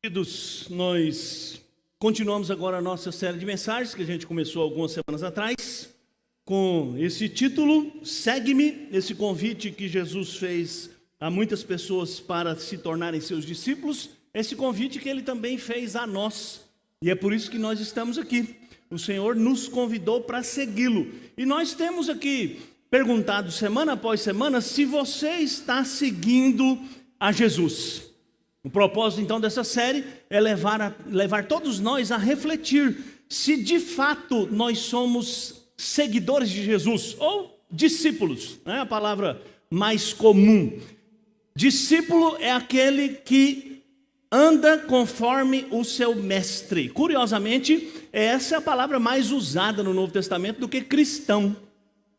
Queridos, nós continuamos agora a nossa série de mensagens que a gente começou algumas semanas atrás, com esse título, Segue-me, esse convite que Jesus fez a muitas pessoas para se tornarem seus discípulos, esse convite que ele também fez a nós, e é por isso que nós estamos aqui. O Senhor nos convidou para segui-lo, e nós temos aqui perguntado semana após semana se você está seguindo a Jesus. O propósito, então, dessa série é levar todos nós a refletir se, de fato, nós somos seguidores de Jesus ou discípulos, é a palavra mais comum. Discípulo é aquele que anda conforme o seu mestre. Curiosamente, essa é a palavra mais usada no Novo Testamento do que cristão.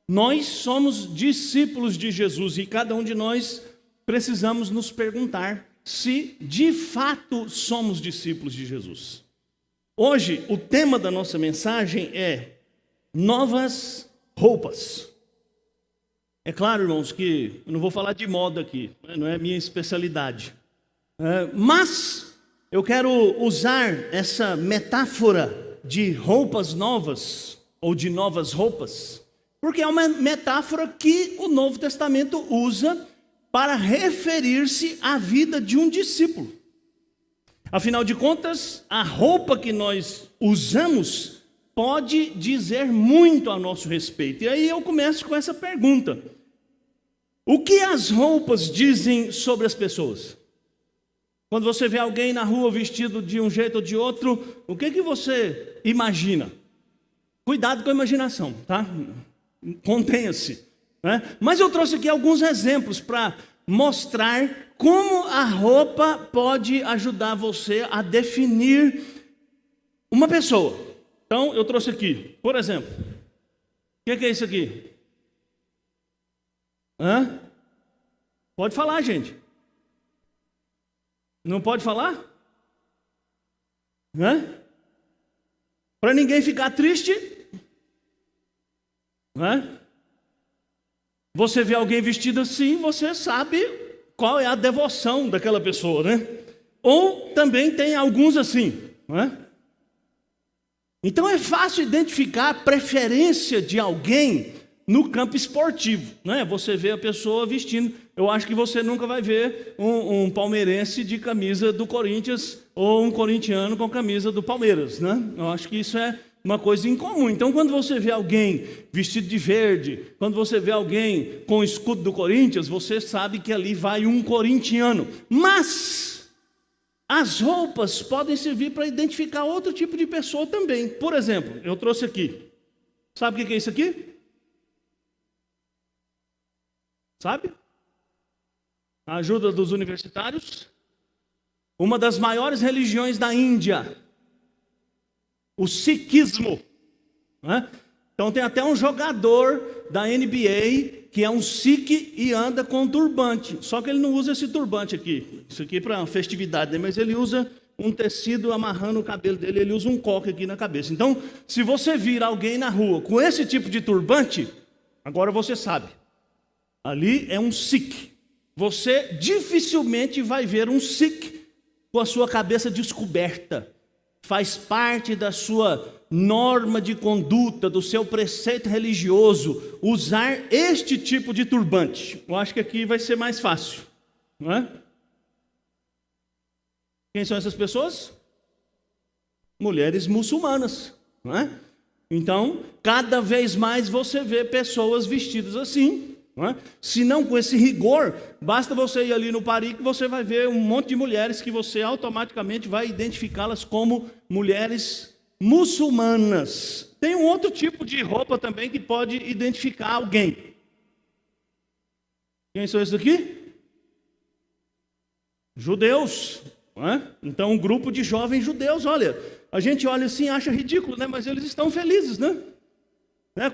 Nós somos discípulos de Jesus e cada um de nós precisamos nos perguntar se de fato somos discípulos de Jesus. Hoje, o tema da nossa mensagem é novas roupas. É claro, irmãos, que eu não vou falar de moda aqui, não é minha especialidade. Mas eu quero usar essa metáfora de roupas novas, ou de novas roupas, porque é uma metáfora que o Novo Testamento usa para referir-se à vida de um discípulo. Afinal de contas, a roupa que nós usamos pode dizer muito a nosso respeito. E aí eu começo com essa pergunta: o que as roupas dizem sobre as pessoas? Quando você vê alguém na rua vestido de um jeito ou de outro, o que você imagina? Cuidado com a imaginação, tá? Contenha-se. Mas eu trouxe aqui alguns exemplos para mostrar como a roupa pode ajudar você a definir uma pessoa. Então, eu trouxe aqui, por exemplo, o que é isso aqui? Pode falar, gente. Não pode falar? Para ninguém ficar triste. Você vê alguém vestido assim, você sabe qual é a devoção daquela pessoa, né? Ou também tem alguns assim, Então é fácil identificar a preferência de alguém no campo esportivo, Você vê a pessoa vestindo. Eu acho que você nunca vai ver um palmeirense de camisa do Corinthians ou um corintiano com camisa do Palmeiras, Eu acho que isso é uma coisa incomum. Então, quando você vê alguém vestido de verde, quando você vê alguém com o escudo do Corinthians, você sabe que ali vai um corintiano. Mas as roupas podem servir para identificar outro tipo de pessoa também. Por exemplo, eu trouxe aqui. Sabe o que é isso aqui? Sabe? A ajuda dos universitários. Uma das maiores religiões da Índia, o sikhismo. Então tem até um jogador da NBA que é um sikh e anda com um turbante. Só que ele não usa esse turbante aqui. Isso aqui é para festividade, mas ele usa um tecido amarrando o cabelo dele. Ele usa um coque aqui na cabeça. Então, se você vir alguém na rua com esse tipo de turbante, agora você sabe. Ali é um sikh. Você dificilmente vai ver um sikh com a sua cabeça descoberta. Faz parte da sua norma de conduta, do seu preceito religioso, usar este tipo de turbante. Eu acho que aqui vai ser mais fácil, Quem são essas pessoas? Mulheres muçulmanas, Então, cada vez mais você vê pessoas vestidas assim. Se não com esse rigor, basta você ir ali no Paris que você vai ver um monte de mulheres que você automaticamente vai identificá-las como mulheres muçulmanas. Tem um outro tipo de roupa também que pode identificar alguém. Quem são esses aqui? Judeus. Então um grupo de jovens judeus, olha, a gente olha assim e acha ridículo, mas eles estão felizes,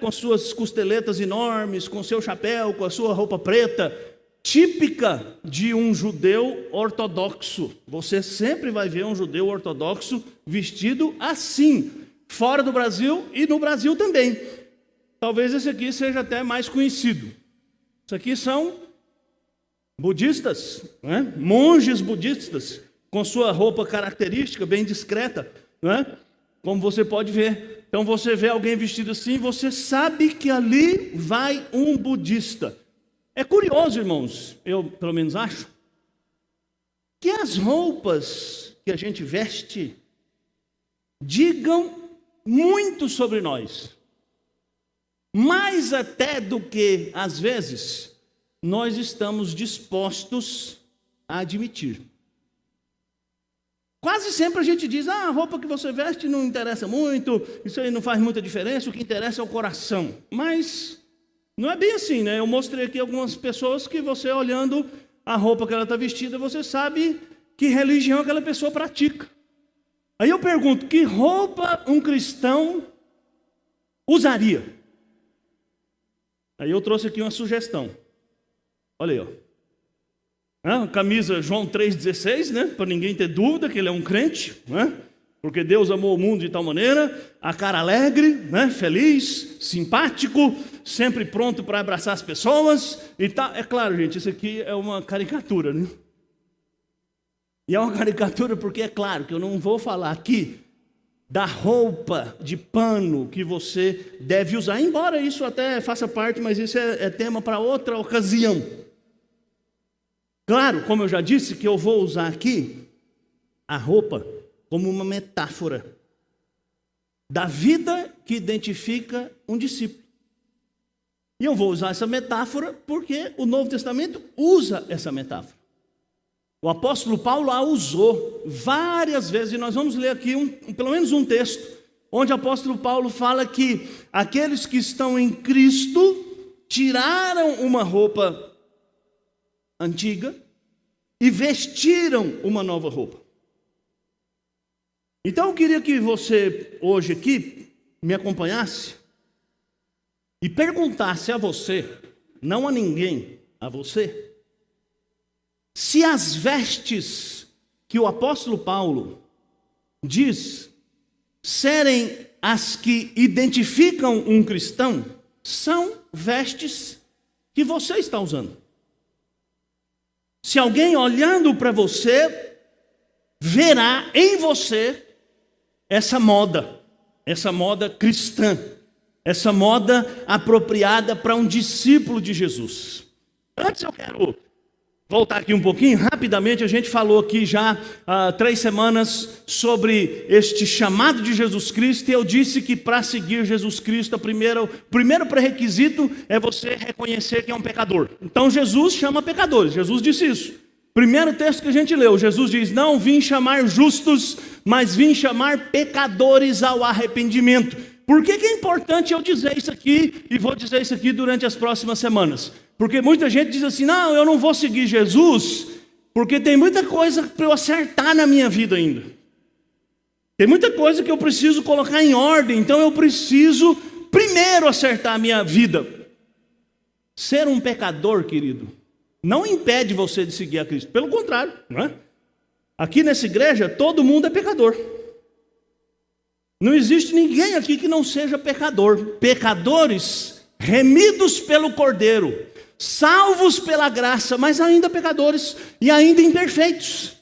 com suas costeletas enormes, com seu chapéu, com a sua roupa preta, típica de um judeu ortodoxo. Você sempre vai ver um judeu ortodoxo vestido assim, fora do Brasil e no Brasil também. Talvez esse aqui seja até mais conhecido. Isso aqui são budistas, monges budistas, com sua roupa característica, bem discreta, não é? Como você pode ver. Então você vê alguém vestido assim, você sabe que ali vai um budista. É curioso, irmãos, eu pelo menos acho, que as roupas que a gente veste digam muito sobre nós. Mais até do que, às vezes, nós estamos dispostos a admitir. Quase sempre a gente diz, a roupa que você veste não interessa muito, isso aí não faz muita diferença, o que interessa é o coração. Mas não é bem assim, né? Eu mostrei aqui algumas pessoas que você olhando a roupa que ela está vestida, você sabe que religião aquela pessoa pratica. Aí eu pergunto, que roupa um cristão usaria? Aí eu trouxe aqui uma sugestão. Olha aí, ó. Camisa João 3,16, né? Para ninguém ter dúvida que ele é um crente, né? Porque Deus amou o mundo de tal maneira, a cara alegre, né? Feliz, simpático, sempre pronto para abraçar as pessoas e tal. É claro, gente, isso aqui é uma caricatura, né? E é uma caricatura porque é claro que eu não vou falar aqui da roupa de pano que você deve usar, embora isso até faça parte, mas isso é tema para outra ocasião. Claro, como eu já disse, que eu vou usar aqui a roupa como uma metáfora da vida que identifica um discípulo. E eu vou usar essa metáfora porque o Novo Testamento usa essa metáfora. O apóstolo Paulo a usou várias vezes, e nós vamos ler aqui pelo menos um texto, onde o apóstolo Paulo fala que aqueles que estão em Cristo tiraram uma roupa antiga e vestiram uma nova roupa. Então eu queria que você hoje aqui me acompanhasse e perguntasse a você, não a ninguém, a você, se as vestes que o apóstolo Paulo diz serem as que identificam um cristão, são vestes que você está usando. Se alguém olhando para você, verá em você essa moda cristã, essa moda apropriada para um discípulo de Jesus. Antes eu quero voltar aqui um pouquinho, rapidamente. A gente falou aqui já há 3 semanas sobre este chamado de Jesus Cristo, e eu disse que para seguir Jesus Cristo, o primeiro pré-requisito é você reconhecer que é um pecador. Então Jesus chama pecadores, Jesus disse isso. Primeiro texto que a gente leu, Jesus diz, não vim chamar justos, mas vim chamar pecadores ao arrependimento. Por que é importante eu dizer isso aqui, e vou dizer isso aqui durante as próximas semanas? Porque muita gente diz assim, não, eu não vou seguir Jesus, porque tem muita coisa para eu acertar na minha vida ainda. Tem muita coisa que eu preciso colocar em ordem, então eu preciso primeiro acertar a minha vida. Ser um pecador, querido, não impede você de seguir a Cristo. Pelo contrário, não é? Aqui nessa igreja, todo mundo é pecador. Não existe ninguém aqui que não seja pecador. Pecadores remidos pelo Cordeiro, salvos pela graça, mas ainda pecadores e ainda imperfeitos.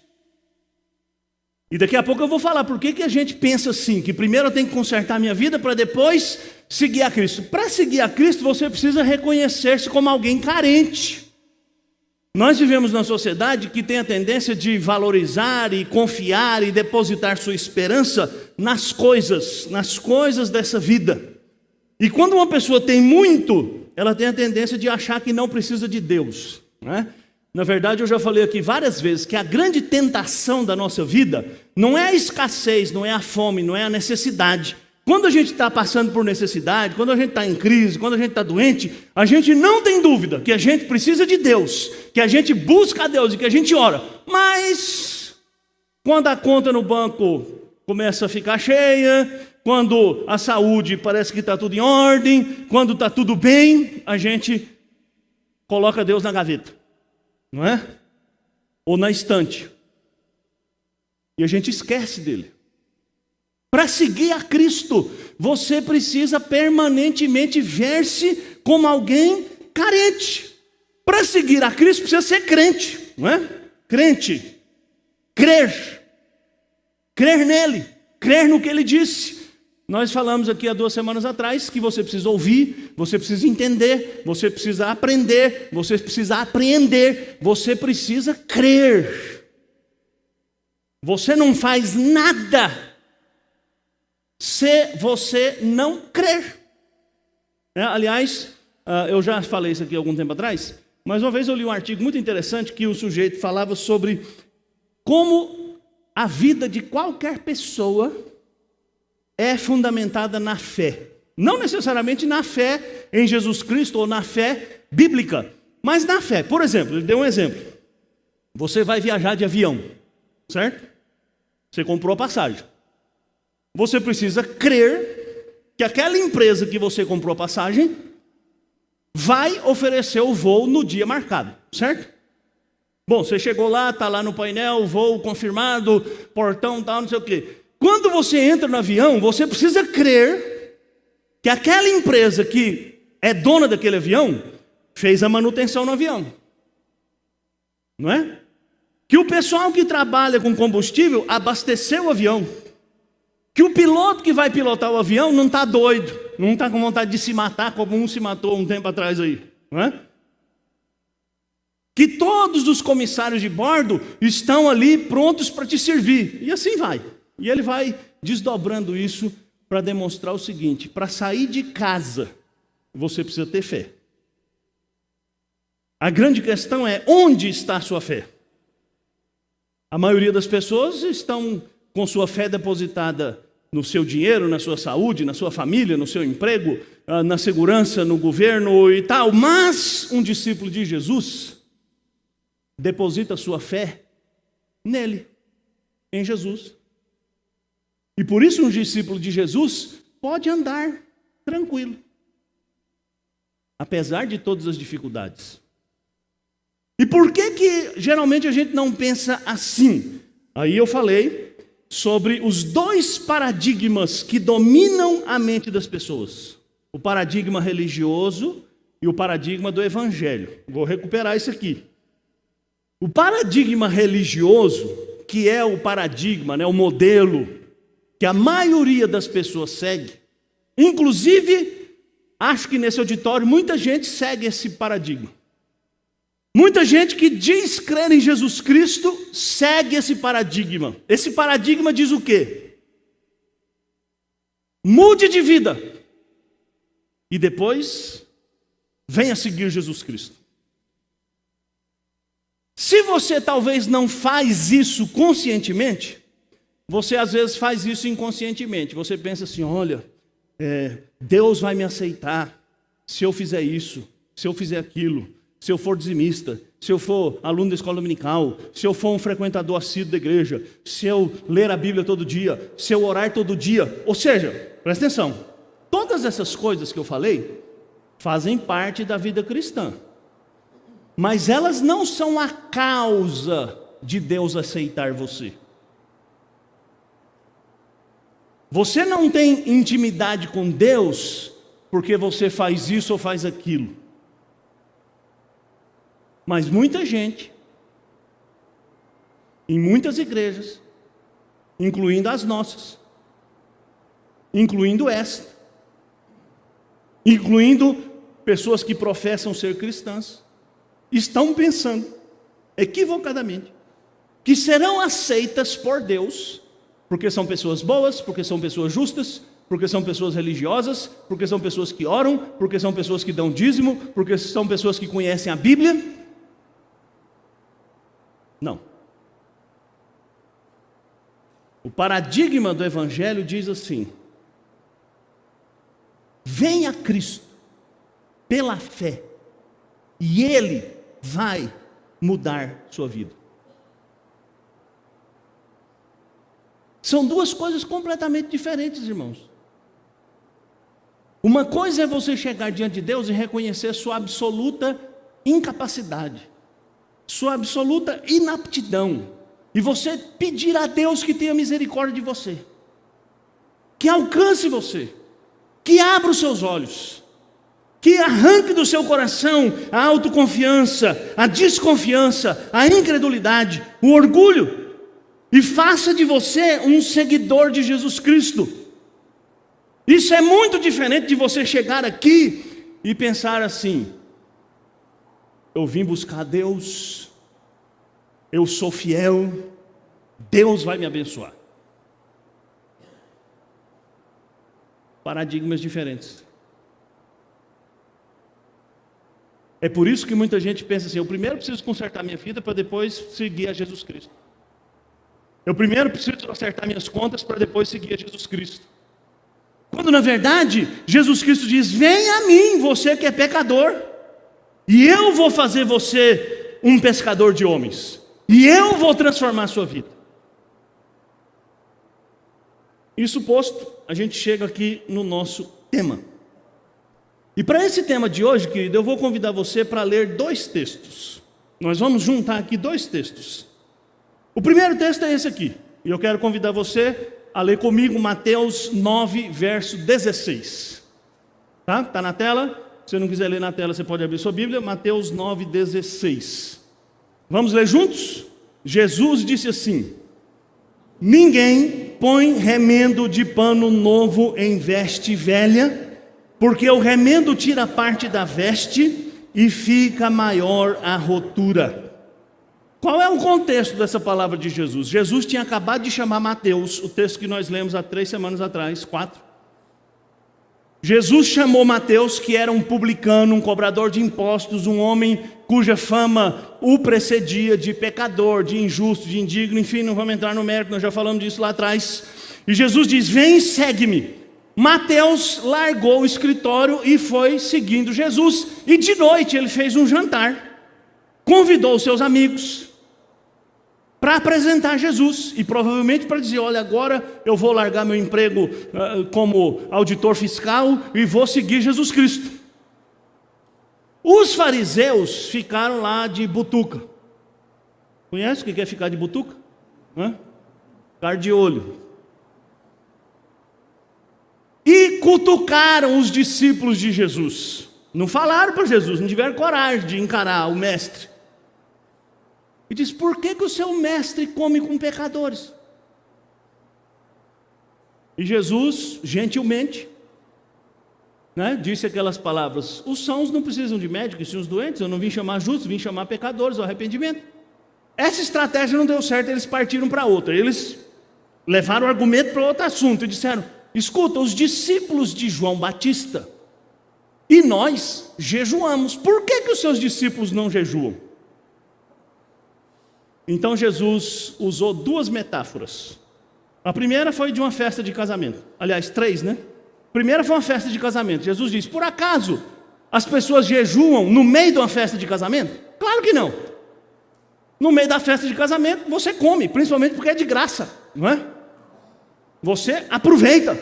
E daqui a pouco eu vou falar por que a gente pensa assim, que primeiro eu tenho que consertar a minha vida para depois seguir a Cristo. Para seguir a Cristo você precisa reconhecer-se como alguém carente. Nós vivemos numa sociedade que tem a tendência de valorizar e confiar e depositar sua esperança nas coisas dessa vida. E quando uma pessoa tem muito, ela tem a tendência de achar que não precisa de Deus, né? Na verdade, eu já falei aqui várias vezes que a grande tentação da nossa vida não é a escassez, não é a fome, não é a necessidade. Quando a gente está passando por necessidade, quando a gente está em crise, quando a gente está doente, a gente não tem dúvida que a gente precisa de Deus, que a gente busca a Deus e que a gente ora. Mas quando a conta no banco começa a ficar cheia, quando a saúde parece que está tudo em ordem, quando está tudo bem, a gente coloca Deus na gaveta, não é? Ou na estante. E a gente esquece dele. Para seguir a Cristo, você precisa permanentemente ver-se como alguém carente. Para seguir a Cristo precisa ser crente, não é? Crente. crer. Crer nele, crer no que ele disse. Nós falamos aqui há 2 semanas atrás que você precisa ouvir, você precisa entender, você precisa aprender, você precisa apreender, você precisa crer. Você não faz nada se você não crer. Aliás, eu já falei isso aqui há algum tempo atrás, mas uma vez eu li um artigo muito interessante que o sujeito falava sobre como a vida de qualquer pessoa é fundamentada na fé. Não necessariamente na fé em Jesus Cristo ou na fé bíblica, mas na fé. Por exemplo, ele deu um exemplo. Você vai viajar de avião, certo? Você comprou a passagem. Você precisa crer que aquela empresa que você comprou a passagem vai oferecer o voo no dia marcado, certo? Bom, você chegou lá, está lá no painel, voo confirmado, portão, tal, não sei o quê. Quando você entra no avião, você precisa crer que aquela empresa que é dona daquele avião fez a manutenção no avião. Não é? Que o pessoal que trabalha com combustível abasteceu o avião. Que o piloto que vai pilotar o avião não está doido, não está com vontade de se matar como um se matou um tempo atrás aí. Não é? Que todos os comissários de bordo estão ali prontos para te servir. E assim vai. E ele vai desdobrando isso para demonstrar o seguinte: para sair de casa, você precisa ter fé. A grande questão é, onde está a sua fé? A maioria das pessoas estão com sua fé depositada no seu dinheiro, na sua saúde, na sua família, no seu emprego, na segurança, no governo e tal. Mas um discípulo de Jesus deposita a sua fé nele, em Jesus. E por isso um discípulo de Jesus pode andar tranquilo, apesar de todas as dificuldades. E por que geralmente a gente não pensa assim? Aí eu falei sobre os 2 paradigmas que dominam a mente das pessoas. O paradigma religioso e o paradigma do evangelho. Vou recuperar isso aqui. O paradigma religioso, que é o paradigma, o modelo que a maioria das pessoas segue, inclusive, acho que nesse auditório muita gente segue esse paradigma. Muita gente que diz crer em Jesus Cristo segue esse paradigma. Esse paradigma diz o quê? Mude de vida e depois venha seguir Jesus Cristo. Se você talvez não faz isso conscientemente, você às vezes faz isso inconscientemente. Você pensa assim, olha, Deus vai me aceitar se eu fizer isso, se eu fizer aquilo, se eu for dizimista, se eu for aluno da escola dominical, se eu for um frequentador assíduo da igreja, se eu ler a Bíblia todo dia, se eu orar todo dia. Ou seja, presta atenção, todas essas coisas que eu falei fazem parte da vida cristã. Mas elas não são a causa de Deus aceitar você. Você não tem intimidade com Deus porque você faz isso ou faz aquilo. Mas muita gente, em muitas igrejas, incluindo as nossas, incluindo esta, incluindo pessoas que professam ser cristãs, estão pensando, equivocadamente, que serão aceitas por Deus, porque são pessoas boas, porque são pessoas justas, porque são pessoas religiosas, porque são pessoas que oram, porque são pessoas que dão dízimo, porque são pessoas que conhecem a Bíblia. Não. O paradigma do Evangelho diz assim: venha a Cristo pela fé e Ele vai mudar sua vida. São 2 coisas completamente diferentes, irmãos. Uma coisa é você chegar diante de Deus e reconhecer sua absoluta incapacidade, sua absoluta inaptidão, e você pedir a Deus que tenha misericórdia de você, que alcance você, que abra os seus olhos, que arranque do seu coração a autoconfiança, a desconfiança, a incredulidade, o orgulho, e faça de você um seguidor de Jesus Cristo. Isso é muito diferente de você chegar aqui e pensar assim: eu vim buscar Deus, eu sou fiel, Deus vai me abençoar. Paradigmas diferentes. É por isso que muita gente pensa assim: eu primeiro preciso consertar minha vida para depois seguir a Jesus Cristo. Eu primeiro preciso acertar minhas contas para depois seguir a Jesus Cristo. Quando na verdade, Jesus Cristo diz: venha a mim, você que é pecador, e eu vou fazer você um pescador de homens, e eu vou transformar a sua vida. Isso posto, a gente chega aqui no nosso tema. E para esse tema de hoje, querido, eu vou convidar você para ler 2 textos. Nós vamos juntar aqui 2 textos. O primeiro texto é esse aqui, e eu quero convidar você a ler comigo Mateus 9, verso 16. Tá? Está na tela? Se você não quiser ler na tela, você pode abrir sua Bíblia. Mateus 9, 16. Vamos ler juntos? Jesus disse assim: ninguém põe remendo de pano novo em veste velha, porque o remendo tira parte da veste e fica maior a rotura. Qual é o contexto dessa palavra de Jesus? Jesus tinha acabado de chamar Mateus, o texto que nós lemos há 3 semanas atrás, 4. Jesus chamou Mateus, que era um publicano, um cobrador de impostos, um homem cuja fama o precedia de pecador, de injusto, de indigno, enfim, não vamos entrar no mérito, nós já falamos disso lá atrás. E Jesus diz: vem e segue-me. Mateus largou o escritório e foi seguindo Jesus. E de noite ele fez um jantar, convidou seus amigos para apresentar Jesus, e provavelmente para dizer: olha, agora eu vou largar meu emprego como auditor fiscal e vou seguir Jesus Cristo. Os fariseus ficaram lá de butuca. Conhece o que é ficar de butuca? Ficar de olho. E cutucaram os discípulos de Jesus. Não falaram para Jesus, não tiveram coragem de encarar o mestre. E diz: por que o seu mestre come com pecadores? E Jesus, gentilmente, disse aquelas palavras: os sãos não precisam de médico, e sim os doentes. Eu não vim chamar justos, vim chamar pecadores ao arrependimento. Essa estratégia não deu certo, eles partiram para outra. Eles levaram o argumento para outro assunto e disseram: escuta, os discípulos de João Batista e nós jejuamos, por que os seus discípulos não jejuam? Então Jesus usou 2 metáforas. A primeira foi de uma festa de casamento. Aliás, 3, né? A primeira foi uma festa de casamento. Jesus disse: por acaso as pessoas jejuam no meio de uma festa de casamento? Claro que não. No meio da festa de casamento você come, principalmente porque é de graça, não é? Você aproveita.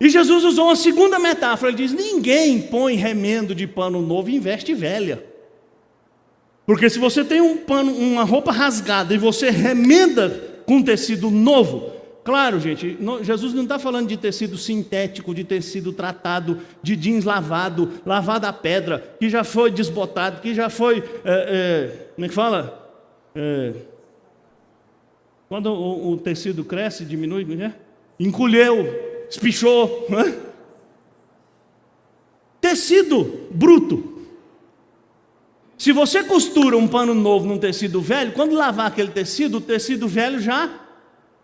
E Jesus usou uma segunda metáfora. Ele diz: ninguém põe remendo de pano novo em veste velha. Porque se você tem um pano, uma roupa rasgada, e você remenda com tecido novo, claro, gente, Jesus não está falando de tecido sintético, de tecido tratado, de jeans lavado a pedra, que já foi desbotado, que já foi, como é que fala? Quando o tecido cresce, diminui, né? Encolheu, espichou, né? Tecido bruto. Se você costura um pano novo num tecido velho, quando lavar aquele tecido, o tecido velho já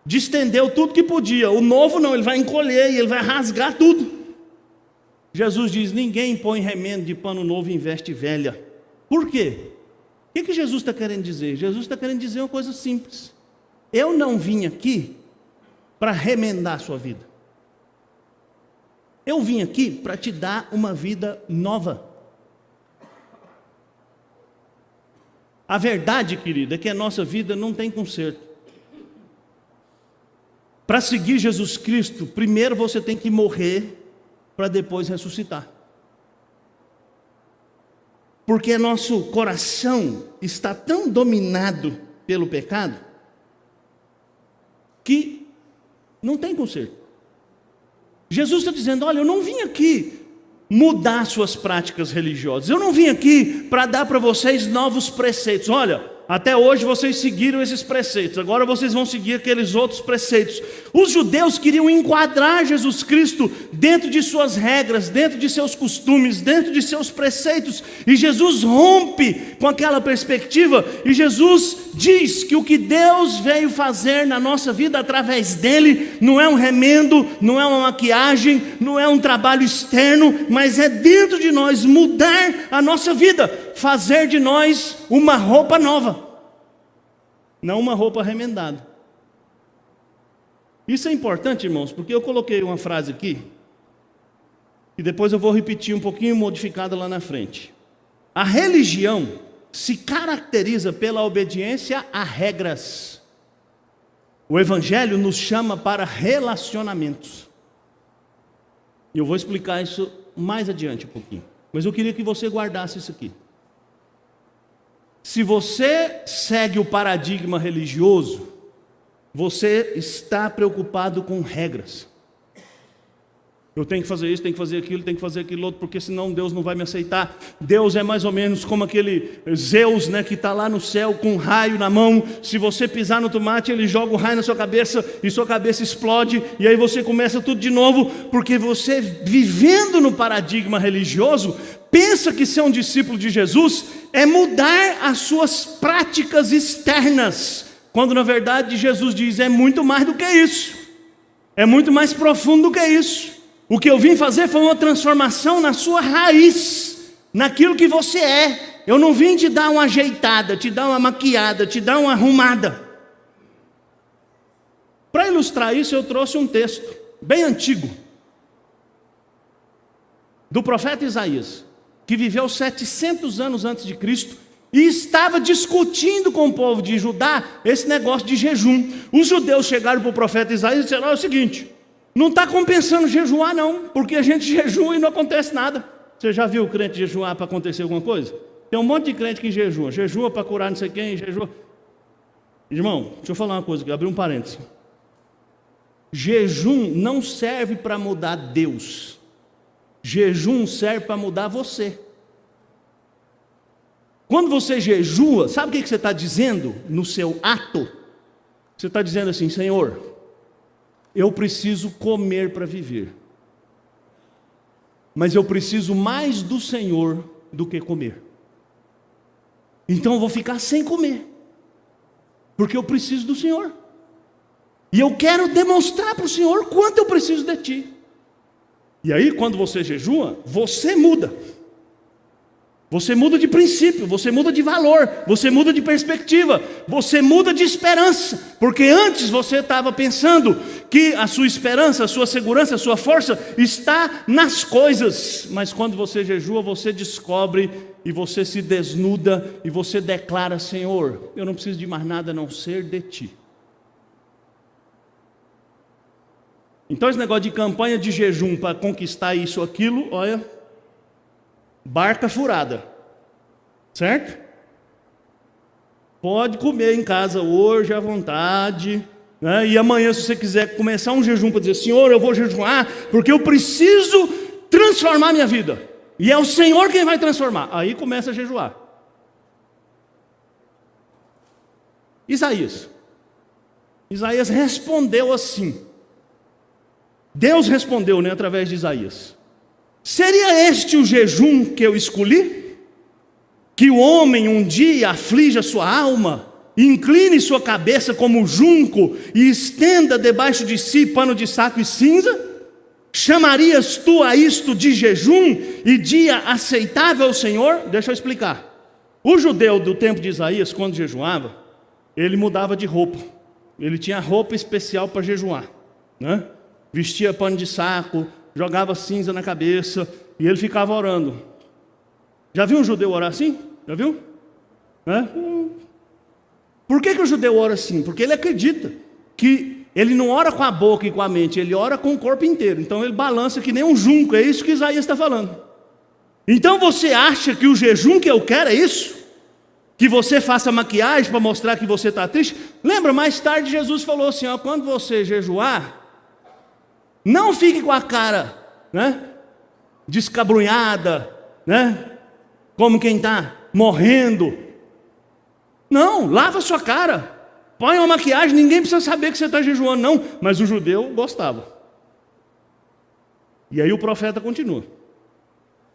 distendeu tudo que podia. O novo não, ele vai encolher e ele vai rasgar tudo. Jesus diz: ninguém põe remendo de pano novo em veste velha. Por quê? O que Jesus está querendo dizer? Jesus está querendo dizer uma coisa simples: eu não vim aqui para remendar a sua vida. Eu vim aqui para te dar uma vida nova. A verdade, querida, é que a nossa vida não tem conserto. Para seguir Jesus Cristo, primeiro você tem que morrer para depois ressuscitar. Porque nosso coração está tão dominado pelo pecado que não tem conserto. Jesus está dizendo: olha, eu não vim aqui mudar suas práticas religiosas. Eu não vim aqui para dar para vocês novos preceitos. Olha, Até hoje vocês seguiram esses preceitos, agora vocês vão seguir aqueles outros preceitos. Os judeus queriam enquadrar Jesus Cristo dentro de suas regras, dentro de seus costumes, dentro de seus preceitos. E Jesus rompe com aquela perspectiva, e Jesus diz que o que Deus veio fazer na nossa vida através dele não é um remendo, não é uma maquiagem, não é um trabalho externo, mas é dentro de nós mudar a nossa vida, fazer de nós uma roupa nova, não uma roupa remendada. Isso é importante, irmãos, porque eu coloquei uma frase aqui, e depois eu vou repetir um pouquinho modificada lá na frente. A religião se caracteriza pela obediência a regras. O Evangelho nos chama para relacionamentos. E eu vou explicar isso mais adiante um pouquinho. Mas eu queria que você guardasse isso aqui. Se você segue o paradigma religioso, você está preocupado com regras. Eu tenho que fazer isso, tenho que fazer aquilo, tenho que fazer aquilo outro, porque senão Deus não vai me aceitar. Deus é mais ou menos como aquele Zeus, né, que está lá no céu com um raio na mão. Se você pisar no tomate, ele joga o raio na sua cabeça e sua cabeça explode. E aí você começa tudo de novo, porque você, vivendo no paradigma religioso, pensa que ser um discípulo de Jesus é mudar as suas práticas externas, quando na verdade Jesus diz, é muito mais do que isso, é muito mais profundo do que isso. O que eu vim fazer foi uma transformação na sua raiz, naquilo que você é. Eu não vim te dar uma ajeitada, te dar uma maquiada, te dar uma arrumada. Para ilustrar isso, eu trouxe um texto bem antigo, do profeta Isaías, que viveu 700 anos antes de Cristo, e estava discutindo com o povo de Judá esse negócio de jejum. Os judeus chegaram para o profeta Isaías e disseram, olha, é o seguinte, não está compensando jejuar não, porque a gente jejua e não acontece nada. Você já viu o crente jejuar para acontecer alguma coisa? Tem um monte de crente que jejua para curar não sei quem, jejua. Irmão, deixa eu falar uma coisa aqui, abrir um parênteses. Jejum não serve para mudar Deus. Jejum serve para mudar você. Quando você jejua, sabe o que você está dizendo no seu ato? Você está dizendo assim, Senhor, eu preciso comer para viver, mas eu preciso mais do Senhor do que comer. Então eu vou ficar sem comer, porque eu preciso do Senhor, e eu quero demonstrar para o Senhor quanto eu preciso de Ti. E aí quando você jejua, você muda. Você muda de princípio, você muda de valor, você muda de perspectiva, você muda de esperança, porque antes você estava pensando que a sua esperança, a sua segurança, a sua força está nas coisas, mas quando você jejua, você descobre e você se desnuda e você declara, Senhor, eu não preciso de mais nada a não ser de Ti. Então esse negócio de campanha de jejum para conquistar isso ou aquilo, olha, barca furada, certo? Pode comer em casa hoje à vontade, né? E amanhã, se você quiser começar um jejum para dizer, Senhor, eu vou jejuar porque eu preciso transformar minha vida, e é o Senhor quem vai transformar, aí começa a jejuar. Isaías respondeu assim, Deus respondeu, né, através de Isaías, seria este o jejum que eu escolhi? Que o homem um dia aflija sua alma, incline sua cabeça como junco e estenda debaixo de si pano de saco e cinza? Chamarias tu a isto de jejum e dia aceitável ao Senhor? Deixa eu explicar. O judeu do tempo de Isaías, quando jejuava, ele mudava de roupa. Ele tinha roupa especial para jejuar, né? Vestia pano de saco, jogava cinza na cabeça e ele ficava orando. Já viu um judeu orar assim? Já viu? Por que o judeu ora assim? Porque ele acredita que ele não ora com a boca e com a mente, ele ora com o corpo inteiro. Então ele balança que nem um junco, é isso que Isaías está falando. Então você acha que o jejum que eu quero é isso? Que você faça maquiagem para mostrar que você está triste? Lembra, mais tarde Jesus falou assim, ó, quando você jejuar, não fique com a cara, né, descabrunhada, né, como quem está morrendo. Não, lava a sua cara. Põe uma maquiagem, ninguém precisa saber que você está jejuando, não. Mas o judeu gostava. E aí o profeta continua.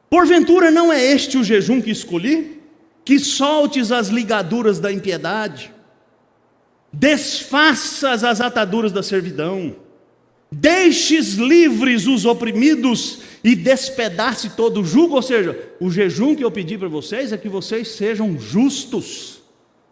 Porventura não é este o jejum que escolhi? Que soltes as ligaduras da impiedade, desfaças as ataduras da servidão, deixes livres os oprimidos e despedace todo o jugo. Ou seja, o jejum que eu pedi para vocês é que vocês sejam justos,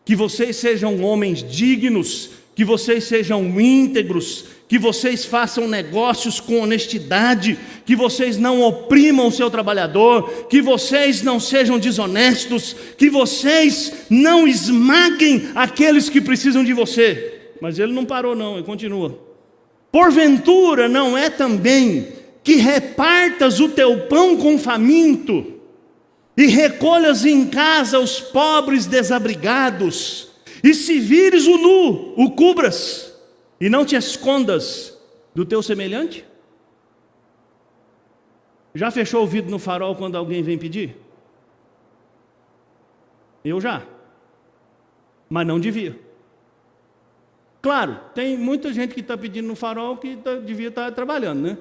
que vocês sejam homens dignos, que vocês sejam íntegros, que vocês façam negócios com honestidade, que vocês não oprimam o seu trabalhador, que vocês não sejam desonestos, que vocês não esmaguem aqueles que precisam de você. Mas ele não parou não, ele continua. Porventura não é também que repartas o teu pão com o faminto, e recolhas em casa os pobres desabrigados, e se vires o nu, o cubras, e não te escondas do teu semelhante? Já fechou o vidro no farol quando alguém vem pedir? Eu já, mas não devia. Claro, tem muita gente que está pedindo no farol que devia estar trabalhando, né?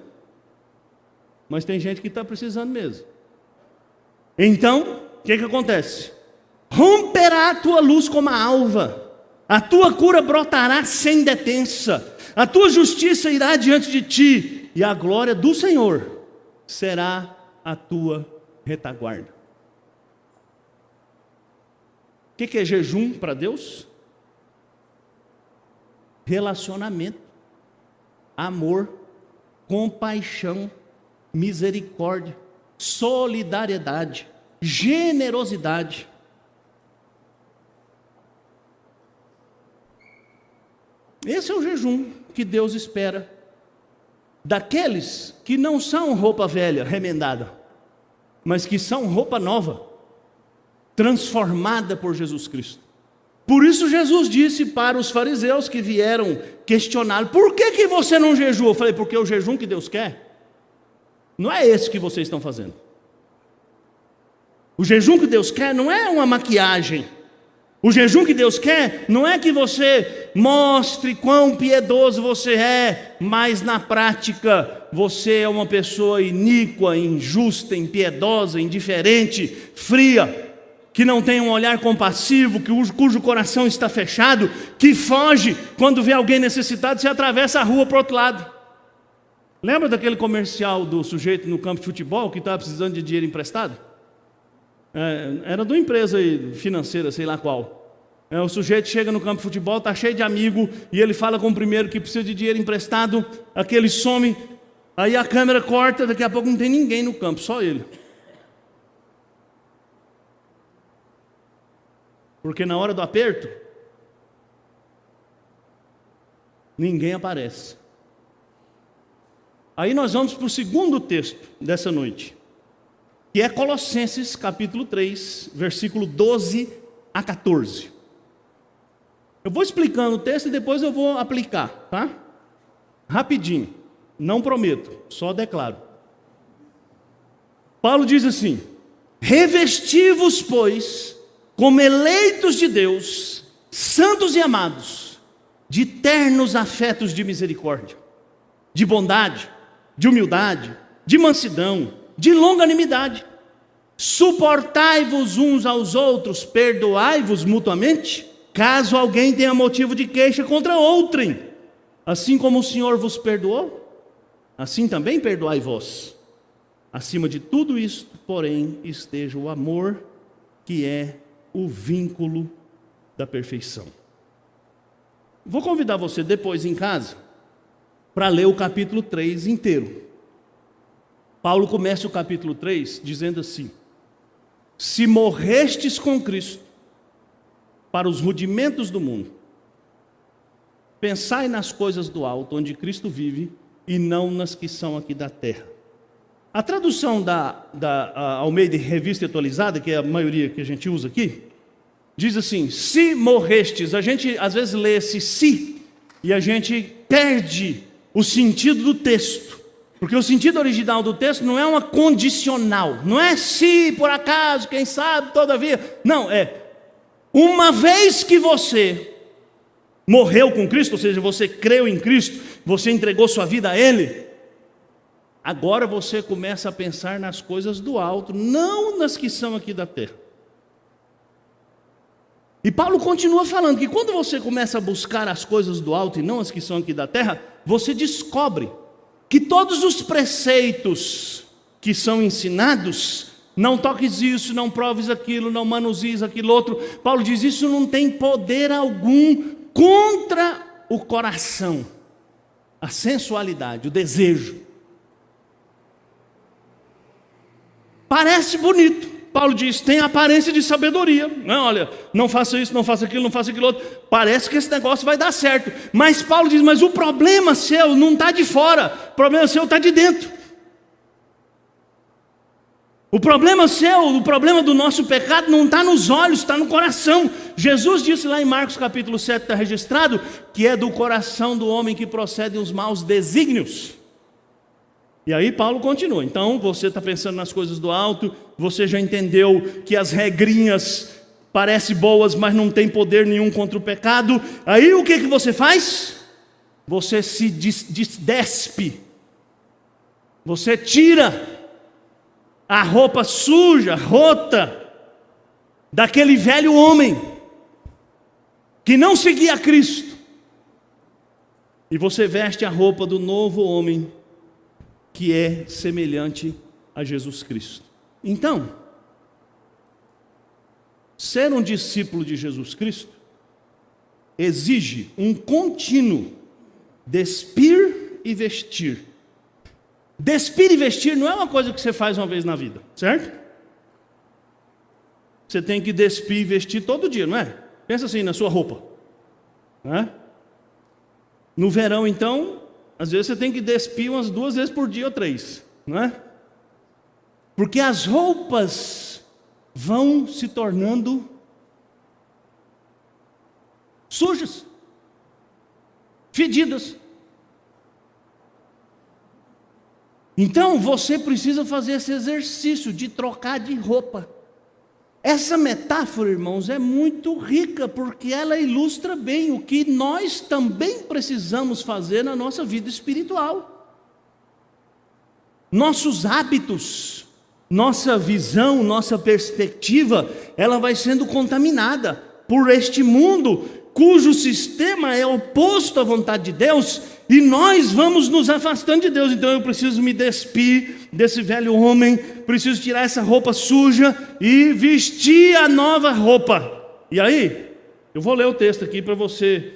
Mas tem gente que está precisando mesmo. Então, o que acontece? Romperá a tua luz como a alva, a tua cura brotará sem detença, a tua justiça irá diante de ti, e a glória do Senhor será a tua retaguarda. O que é jejum para Deus? Relacionamento, amor, compaixão, misericórdia, solidariedade, generosidade. Esse é o jejum que Deus espera daqueles que não são roupa velha, remendada, mas que são roupa nova, transformada por Jesus Cristo. Por isso Jesus disse para os fariseus que vieram questioná-lo: por que você não jejua? Eu falei: porque o jejum que Deus quer não é esse que vocês estão fazendo. O jejum que Deus quer não é uma maquiagem. O jejum que Deus quer não é que você mostre quão piedoso você é, mas na prática você é uma pessoa iníqua, injusta, impiedosa, indiferente, fria, que não tem um olhar compassivo, cujo coração está fechado, que foge quando vê alguém necessitado, você atravessa a rua para o outro lado. Lembra daquele comercial do sujeito no campo de futebol que estava precisando de dinheiro emprestado? Era de uma empresa financeira, sei lá qual. O sujeito chega no campo de futebol, está cheio de amigo, e ele fala com o primeiro que precisa de dinheiro emprestado, aquele some, aí a câmera corta, daqui a pouco não tem ninguém no campo, só ele. Porque na hora do aperto, ninguém aparece. Aí nós vamos para o segundo texto dessa noite, que é Colossenses capítulo 3, versículo 12 a 14. Eu vou explicando o texto e depois eu vou aplicar, tá? Rapidinho, não prometo, só declaro. Paulo diz assim: revesti-vos, pois, como eleitos de Deus, santos e amados, de ternos afetos de misericórdia, de bondade, de humildade, de mansidão, de longanimidade. Suportai-vos uns aos outros, perdoai-vos mutuamente, caso alguém tenha motivo de queixa contra outrem. Assim como o Senhor vos perdoou, assim também perdoai vós. Acima de tudo isto, porém, esteja o amor, que é o vínculo da perfeição. Vou convidar você depois em casa para ler o capítulo 3 inteiro. Paulo começa o capítulo 3 dizendo assim: se morrestes com Cristo para os rudimentos do mundo, pensai nas coisas do alto, onde Cristo vive, e não nas que são aqui da terra. A tradução da Almeida Revista Atualizada, que é a maioria que a gente usa aqui, diz assim: se morrestes. A gente às vezes lê esse se e a gente perde o sentido do texto, porque o sentido original do texto não é uma condicional, não é se, por acaso, quem sabe, todavia. Não, é Uma vez que você morreu com Cristo, ou seja, você creu em Cristo, você entregou sua vida a Ele, agora você começa a pensar nas coisas do alto, não nas que são aqui da terra. E Paulo continua falando que quando você começa a buscar as coisas do alto e não as que são aqui da terra, você descobre que todos os preceitos que são ensinados, não toques isso, não proves aquilo, não manusees aquilo outro, Paulo diz, isso não tem poder algum contra o coração, a sensualidade, o desejo. Parece bonito. Paulo diz, tem aparência de sabedoria. Não, olha, não faça isso, não faça aquilo, não faça aquilo outro. Parece que esse negócio vai dar certo. Mas Paulo diz, mas o problema seu não está de fora, o problema seu está de dentro. O problema seu, o problema do nosso pecado não está nos olhos, está no coração. Jesus disse lá em Marcos capítulo 7, está registrado, que é do coração do homem que procedem os maus desígnios. E aí Paulo continua, então você está pensando nas coisas do alto, você já entendeu que as regrinhas parecem boas, mas não tem poder nenhum contra o pecado. Aí o que você faz? Você se despe, você tira a roupa suja, rota, daquele velho homem, que não seguia a Cristo, e você veste a roupa do novo homem, que é semelhante a Jesus Cristo. Então, ser um discípulo de Jesus Cristo exige um contínuo despir e vestir. Despir e vestir não é uma coisa que você faz uma vez na vida, certo? Você tem que despir e vestir todo dia, não é? Pensa assim na sua roupa, não é? No verão, então, às vezes você tem que despir umas 2 vezes por dia ou 3, não é? Porque as roupas vão se tornando sujas, fedidas. Então você precisa fazer esse exercício de trocar de roupa. Essa metáfora, irmãos, é muito rica, porque ela ilustra bem o que nós também precisamos fazer na nossa vida espiritual. Nossos hábitos, nossa visão, nossa perspectiva, ela vai sendo contaminada por este mundo, cujo sistema é oposto à vontade de Deus, e nós vamos nos afastando de Deus. Então eu preciso me despir desse velho homem, preciso tirar essa roupa suja e vestir a nova roupa. E aí, eu vou ler o texto aqui para você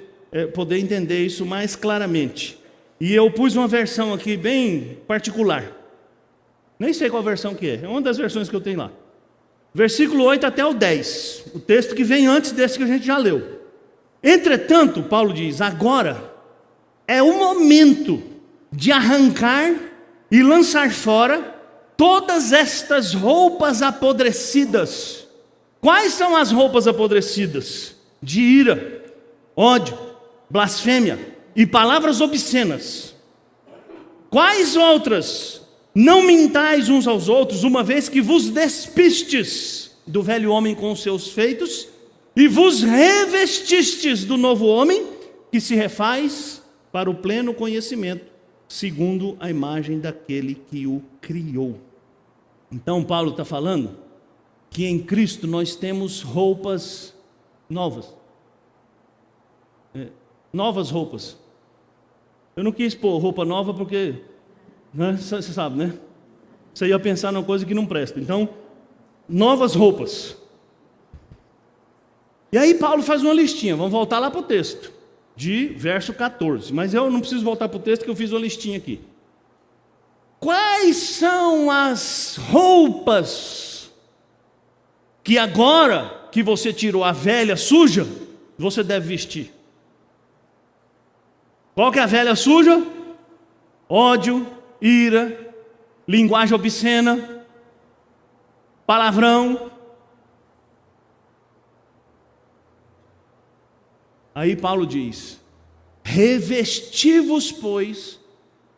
poder entender isso mais claramente. E eu pus uma versão aqui bem particular. Nem sei qual versão que é uma das versões que eu tenho lá. Versículo 8 até o 10, o texto que vem antes desse que a gente já leu. Entretanto, Paulo diz, agora é o momento de arrancar e lançar fora todas estas roupas apodrecidas. Quais são as roupas apodrecidas? De ira, ódio, blasfêmia e palavras obscenas. Quais outras? Não mintais uns aos outros, uma vez que vos despistes do velho homem com os seus feitos e vos revestistes do novo homem, que se refaz para o pleno conhecimento, segundo a imagem daquele que o criou. Então Paulo está falando que em Cristo nós temos roupas novas. Novas roupas. Eu não quis pôr roupa nova porque, né, você sabe, né? Você ia pensar numa coisa que não presta. Então, novas roupas. E aí Paulo faz uma listinha, vamos voltar lá para o texto, de verso 14, mas eu não preciso voltar para o texto que eu fiz uma listinha aqui. Quais são as roupas que agora que você tirou a velha suja, você deve vestir? Qual que é a velha suja? Ódio, ira, linguagem obscena, palavrão. Aí Paulo diz, revesti-vos, pois,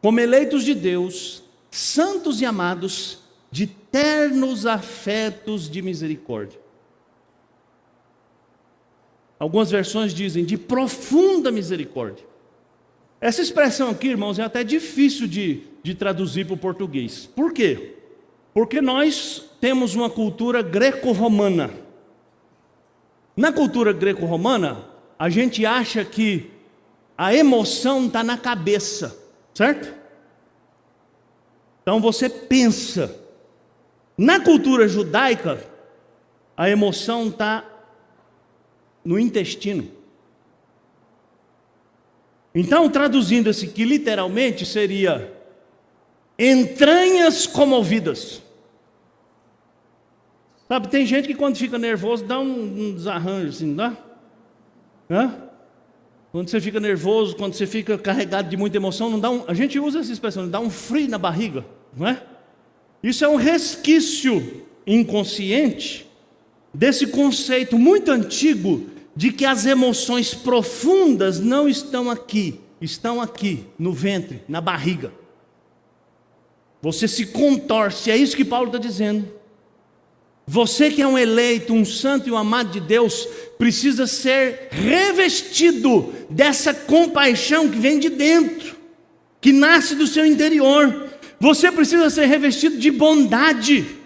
como eleitos de Deus, santos e amados, de ternos afetos de misericórdia. Algumas versões dizem de profunda misericórdia. Essa expressão aqui, irmãos, é até difícil de traduzir para o português. Por quê? Porque nós temos uma cultura greco-romana. Na cultura greco-romana, a gente acha que a emoção está na cabeça, certo? Então você pensa. Na cultura judaica, a emoção está no intestino. Então, traduzindo isso aqui literalmente, seria entranhas comovidas. Sabe, tem gente que quando fica nervoso dá um desarranjo assim, não dá? Hã? Quando você fica nervoso, quando você fica carregado de muita emoção, não dá a gente usa essa expressão, dá um frio na barriga, não é? Isso é um resquício inconsciente desse conceito muito antigo de que as emoções profundas não estão aqui no ventre, na barriga. Você se contorce, é isso que Paulo está dizendo. Você que é um eleito, um santo e um amado de Deus, precisa ser revestido dessa compaixão que vem de dentro, que nasce do seu interior. Você precisa ser revestido de bondade,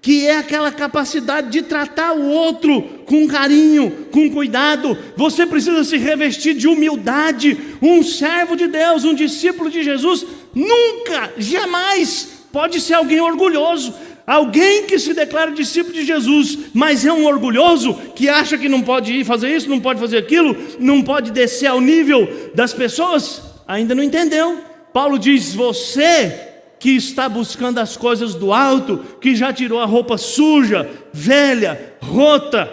que é aquela capacidade de tratar o outro com carinho, com cuidado. Você precisa se revestir de humildade. Um servo de Deus, um discípulo de Jesus, nunca, jamais pode ser alguém orgulhoso. Alguém que se declara discípulo de Jesus, mas é um orgulhoso, que acha que não pode ir fazer isso, não pode fazer aquilo, não pode descer ao nível das pessoas, ainda não entendeu. Paulo diz: você que está buscando as coisas do alto, que já tirou a roupa suja, velha, rota,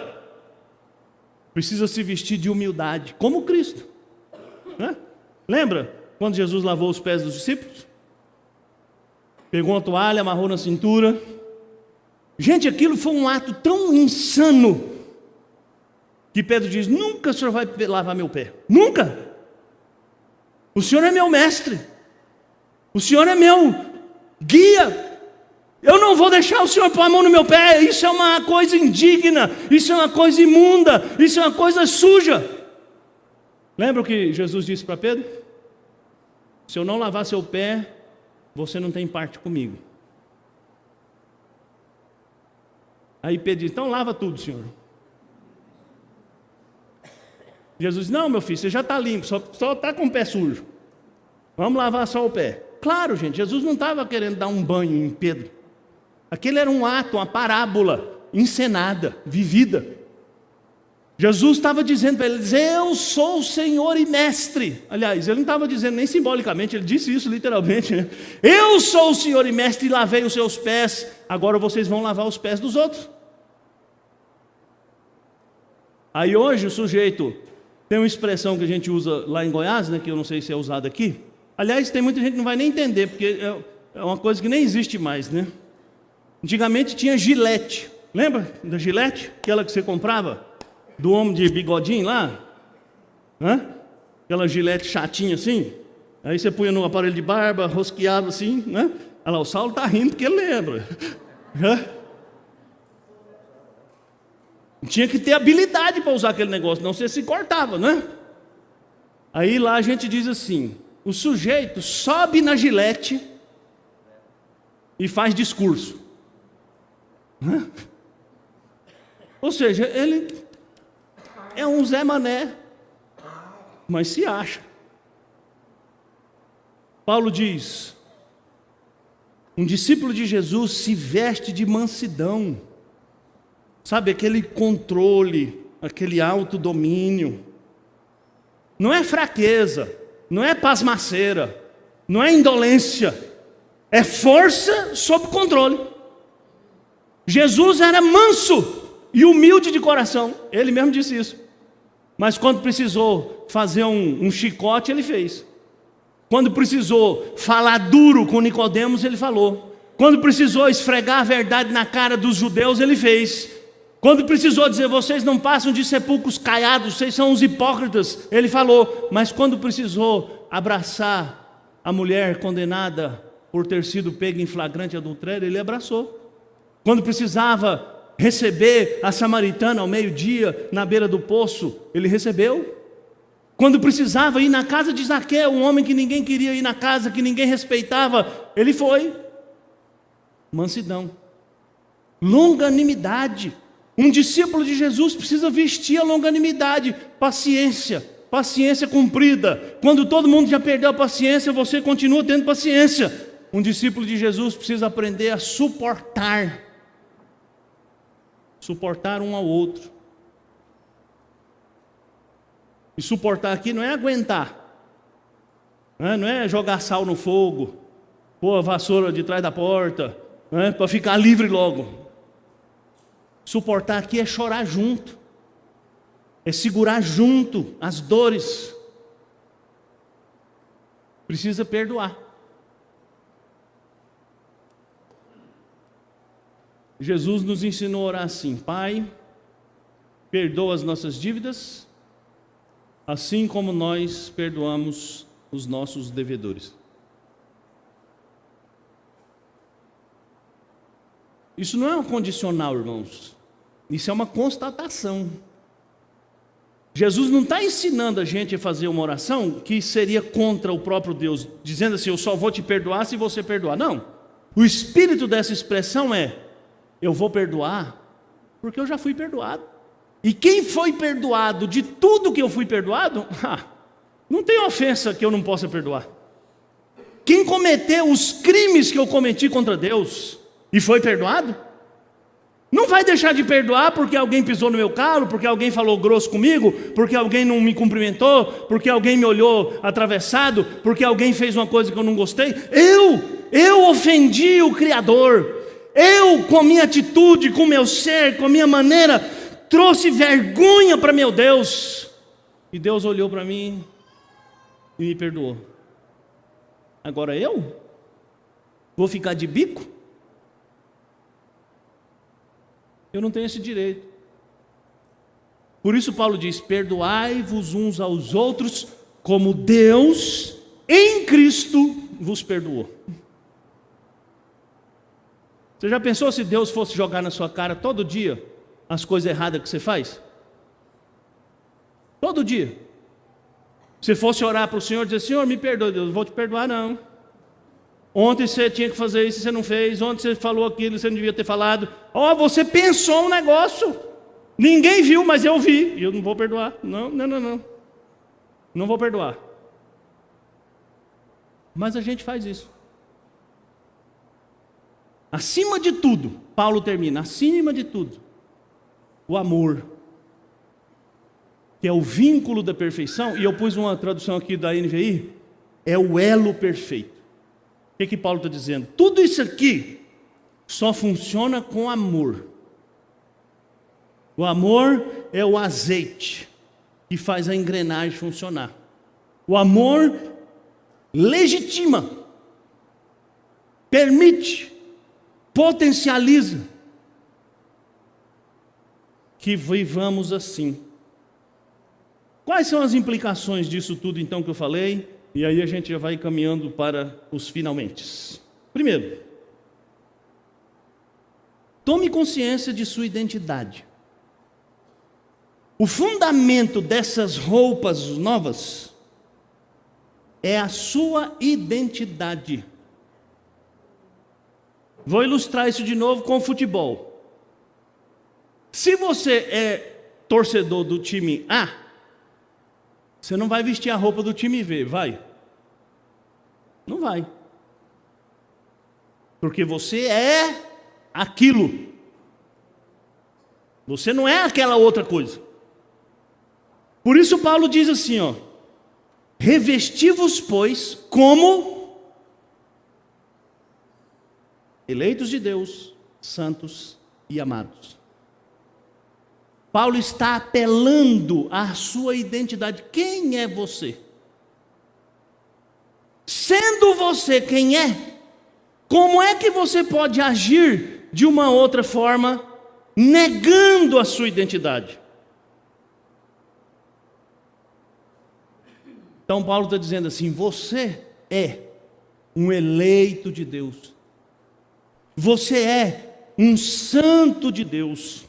precisa se vestir de humildade, como Cristo, né? Lembra quando Jesus lavou os pés dos discípulos? Pegou uma toalha, amarrou na cintura. Gente, aquilo foi um ato tão insano, que Pedro diz: nunca o senhor vai lavar meu pé, nunca. O senhor é meu mestre, o senhor é meu guia, eu não vou deixar o senhor pôr a mão no meu pé. Isso é uma coisa indigna, isso é uma coisa imunda, isso é uma coisa suja. Lembra o que Jesus disse para Pedro? Se eu não lavar seu pé, você não tem parte comigo. Aí Pedro diz: então lava tudo, senhor. Jesus diz: não, meu filho, você já está limpo, só está com o pé sujo. Vamos lavar só o pé. Claro, gente, Jesus não estava querendo dar um banho em Pedro. Aquele era um ato, uma parábola encenada, vivida. Jesus estava dizendo para eles: eu sou o Senhor e Mestre. Aliás, ele não estava dizendo nem simbolicamente, ele disse isso literalmente, né? Eu sou o Senhor e Mestre e lavei os seus pés, agora vocês vão lavar os pés dos outros. Aí hoje o sujeito tem uma expressão que a gente usa lá em Goiás, né, que eu não sei se é usada aqui. Aliás, tem muita gente que não vai nem entender, porque é uma coisa que nem existe mais, né? Antigamente tinha gilete. Lembra da gilete? Aquela que você comprava do homem de bigodinho lá? Hã? Aquela gilete chatinha assim. Aí você punha no aparelho de barba, rosqueava assim, né? Olha lá, o Saulo está rindo porque ele lembra. Hã? Tinha que ter habilidade para usar aquele negócio, não você se cortava, né? Aí lá a gente diz assim: o sujeito sobe na gilete e faz discurso. Ou seja, ele é um Zé Mané, mas se acha. Paulo diz: um discípulo de Jesus se veste de mansidão. Sabe, aquele controle, aquele autodomínio. Não é fraqueza, não é pasmaceira, não é indolência, é força sob controle. Jesus era manso e humilde de coração, ele mesmo disse isso. Mas quando precisou fazer um chicote, ele fez. Quando precisou falar duro com Nicodemos, ele falou. Quando precisou esfregar a verdade na cara dos judeus, ele fez. Quando precisou dizer: vocês não passam de sepulcros caiados, vocês são os hipócritas, ele falou. Mas quando precisou abraçar a mulher condenada por ter sido pega em flagrante adultério, ele abraçou. Quando precisava receber a samaritana ao meio-dia na beira do poço, ele recebeu. Quando precisava ir na casa de Zaqueu, um homem que ninguém queria ir na casa, que ninguém respeitava, ele foi. Mansidão, longanimidade. Um discípulo de Jesus precisa vestir a longanimidade, paciência cumprida. Quando todo mundo já perdeu a paciência, você continua tendo paciência. Um discípulo de Jesus precisa aprender a suportar um ao outro. E suportar aqui não é aguentar, não é jogar sal no fogo, pôr a vassoura de trás da porta, para ficar livre logo. Suportar aqui é chorar junto, é segurar junto as dores. Precisa perdoar. Jesus nos ensinou a orar assim: Pai, perdoa as nossas dívidas, assim como nós perdoamos os nossos devedores. Isso não é um condicional, irmãos. Isso é uma constatação. Jesus não está ensinando a gente a fazer uma oração que seria contra o próprio Deus, dizendo assim: eu só vou te perdoar se você perdoar. Não. O espírito dessa expressão é: eu vou perdoar porque eu já fui perdoado. E quem foi perdoado de tudo que eu fui perdoado, não tem ofensa que eu não possa perdoar. Quem cometeu os crimes que eu cometi contra Deus e foi perdoado, não vai deixar de perdoar porque alguém pisou no meu calo, porque alguém falou grosso comigo, porque alguém não me cumprimentou, porque alguém me olhou atravessado, porque alguém fez uma coisa que eu não gostei. Eu ofendi o Criador. Eu, com a minha atitude, com o meu ser, com a minha maneira, trouxe vergonha para meu Deus. E Deus olhou para mim e me perdoou. Agora eu vou ficar de bico? Eu não tenho esse direito. Por isso Paulo diz: perdoai-vos uns aos outros, como Deus em Cristo vos perdoou. Você já pensou se Deus fosse jogar na sua cara todo dia as coisas erradas que você faz? Todo dia. Se fosse orar para o Senhor e dizer: Senhor, me perdoa. Deus, não vou te perdoar não. Ontem você tinha que fazer isso e você não fez. Ontem você falou aquilo e você não devia ter falado. Você pensou um negócio. Ninguém viu, mas eu vi. E eu não vou perdoar. Não. Não vou perdoar. Mas a gente faz isso. Acima de tudo, Paulo termina, acima de tudo, o amor, que é o vínculo da perfeição. E eu pus uma tradução aqui da NVI, é o elo perfeito. O que Paulo está dizendo? Tudo isso aqui só funciona com amor. O amor é o azeite que faz a engrenagem funcionar. O amor legitima, permite, potencializa que vivamos assim. Quais são as implicações disso tudo então que eu falei? E aí a gente já vai caminhando para os finalmente. Primeiro, tome consciência de sua identidade. O fundamento dessas roupas novas é a sua identidade. Vou ilustrar isso de novo com o futebol. Se você é torcedor do time A, você não vai vestir a roupa do time B, vai? Não vai. Porque você é aquilo. Você não é aquela outra coisa. Por isso Paulo diz assim, revesti-vos, pois, como eleitos de Deus, santos e amados. Paulo está apelando à sua identidade. Quem é você? Sendo você quem é, como é que você pode agir de uma outra forma, negando a sua identidade? Então Paulo está dizendo assim: você é um eleito de Deus. Você é um santo de Deus.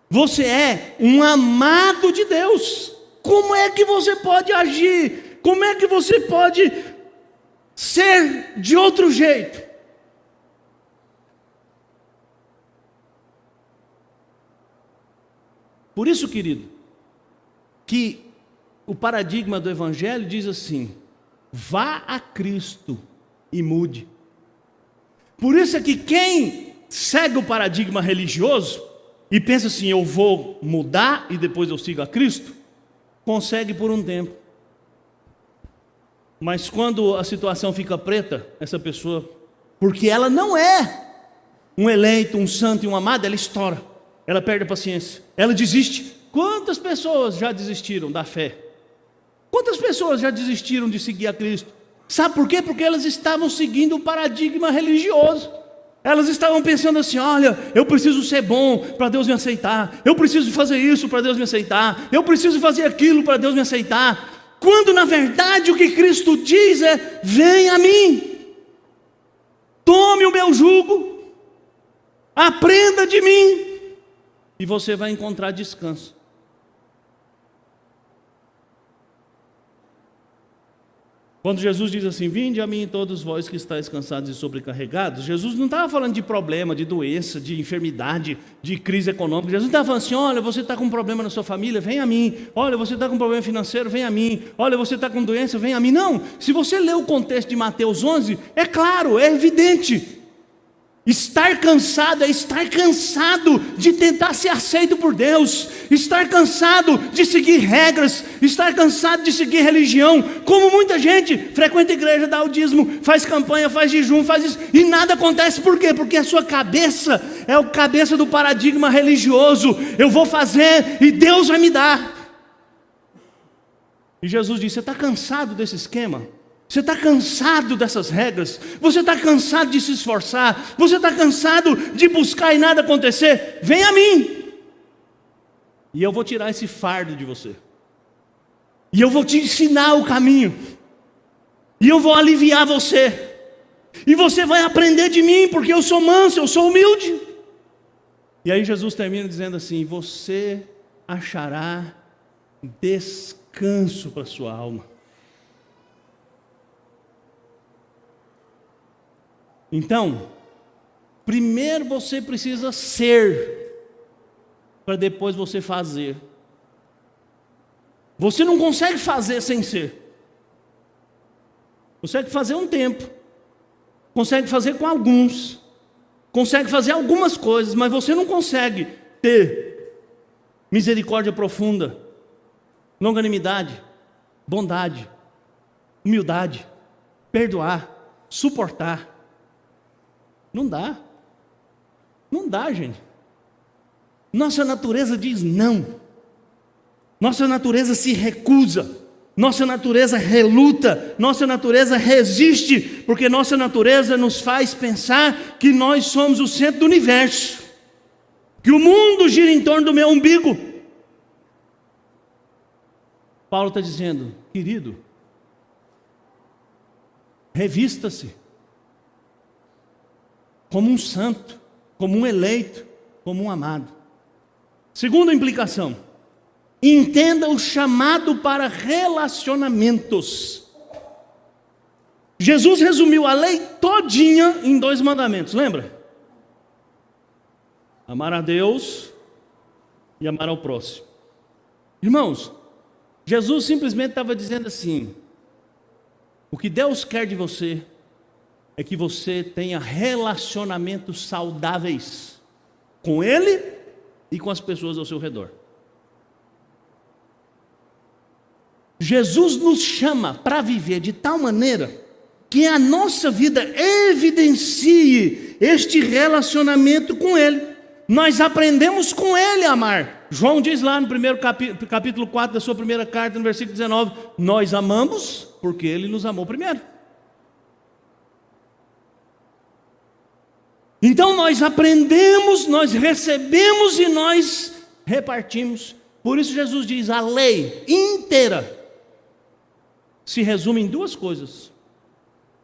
Você é um amado de Deus. Como é que você pode agir? Como é que você pode ser de outro jeito? Por isso, querido, que o paradigma do Evangelho diz assim: vá a Cristo e mude. Por isso é que quem segue o paradigma religioso e pensa assim, eu vou mudar e depois eu sigo a Cristo, consegue por um tempo. Mas quando a situação fica preta, essa pessoa, porque ela não é um eleito, um santo e um amado, ela estoura, ela perde a paciência, ela desiste. Quantas pessoas já desistiram da fé? Quantas pessoas já desistiram de seguir a Cristo? Sabe por quê? Porque elas estavam seguindo o paradigma religioso. Elas estavam pensando assim, olha, eu preciso ser bom para Deus me aceitar, eu preciso fazer isso para Deus me aceitar, eu preciso fazer aquilo para Deus me aceitar. Quando na verdade o que Cristo diz é, vem a mim, tome o meu jugo, aprenda de mim, e você vai encontrar descanso. Quando Jesus diz assim, vinde a mim todos vós que estáis cansados e sobrecarregados, Jesus não estava falando de problema, de doença, de enfermidade, de crise econômica. Jesus não estava falando assim, olha, você está com um problema na sua família, vem a mim. Olha, você está com um problema financeiro, vem a mim. Olha, você está com doença, vem a mim. Não, se você ler o contexto de Mateus 11, é claro, é evidente. Estar cansado é estar cansado de tentar ser aceito por Deus, estar cansado de seguir regras, estar cansado de seguir religião, como muita gente frequenta a igreja, dá o dízimo, faz campanha, faz jejum, faz isso, e nada acontece. Por quê? Porque a sua cabeça é a cabeça do paradigma religioso, eu vou fazer e Deus vai me dar. E Jesus disse, você está cansado desse esquema? Você está cansado dessas regras? Você está cansado de se esforçar? Você está cansado de buscar e nada acontecer? Vem a mim, e eu vou tirar esse fardo de você, e eu vou te ensinar o caminho, e eu vou aliviar você, e você vai aprender de mim, porque eu sou manso, eu sou humilde. E aí Jesus termina dizendo assim, você achará descanso para a sua alma. Então, primeiro você precisa ser, para depois você fazer. Você não consegue fazer sem ser. Consegue fazer um tempo, consegue fazer com alguns, consegue fazer algumas coisas, mas você não consegue ter misericórdia profunda, longanimidade, bondade, humildade, perdoar, suportar. Não dá. Não dá, gente. Nossa natureza diz não. Nossa natureza se recusa. Nossa natureza reluta. Nossa natureza resiste. Porque nossa natureza nos faz pensar que nós somos o centro do universo. Que o mundo gira em torno do meu umbigo. Paulo está dizendo, querido, revista-se como um santo, como um eleito, como um amado. Segunda implicação, entenda o chamado para relacionamentos. Jesus resumiu a lei todinha em 2 mandamentos, lembra? Amar a Deus e amar ao próximo. Irmãos, Jesus simplesmente estava dizendo assim, o que Deus quer de você é que você tenha relacionamentos saudáveis com Ele e com as pessoas ao seu redor. Jesus nos chama para viver de tal maneira que a nossa vida evidencie este relacionamento com Ele. Nós aprendemos com Ele a amar. João diz lá no primeiro capítulo 4 da sua primeira carta, no versículo 19, nós amamos porque Ele nos amou primeiro. Então nós aprendemos, nós recebemos e nós repartimos. Por isso Jesus diz, a lei inteira se resume em 2 coisas: